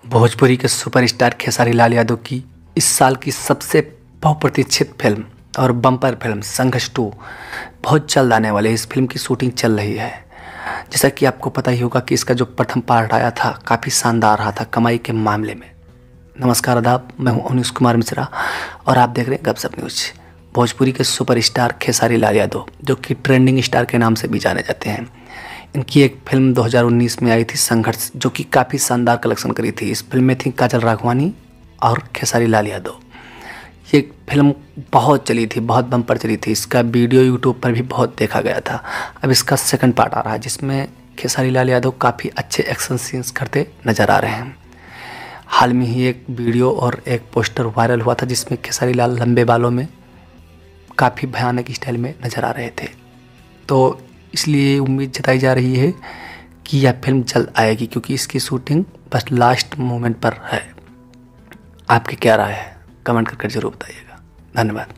भोजपुरी के सुपरस्टार खेसारी लाल यादव की इस साल की सबसे बहुप्रतीक्षित फिल्म और बम्पर फिल्म संघर्ष 2 बहुत जल्द आने वाली है। इस फिल्म की शूटिंग चल रही है। जैसा कि आपको पता ही होगा कि इसका जो प्रथम पार्ट आया था काफ़ी शानदार रहा था कमाई के मामले में। नमस्कार आदाब, मैं हूं अनीश कुमार मिश्रा और आप देख रहे हैं गपशप न्यूज। भोजपुरी के सुपरस्टार खेसारी लाल यादव जो कि ट्रेंडिंग स्टार के नाम से भी जाने जाते हैं, इनकी एक फिल्म 2019 में आई थी संघर्ष, जो कि काफ़ी शानदार कलेक्शन करी थी। इस फिल्म में थी काजल राघवानी और खेसारी लाल यादव। ये फिल्म बहुत चली थी, बहुत बम्पर चली थी। इसका वीडियो यूट्यूब पर भी बहुत देखा गया था। अब इसका सेकंड पार्ट आ रहा है जिसमें खेसारी लाल यादव काफ़ी अच्छे एक्शन सीन्स करते नज़र आ रहे हैं। हाल में ही एक वीडियो और एक पोस्टर वायरल हुआ था जिसमें खेसारी लाल लंबे बालों में काफ़ी भयानक स्टाइल में नज़र आ रहे थे। तो इसलिए उम्मीद जताई जा रही है कि यह फिल्म जल्द आएगी, क्योंकि इसकी शूटिंग बस लास्ट मोमेंट पर है। आपकी क्या राय है? कमेंट करके जरूर बताइएगा। धन्यवाद।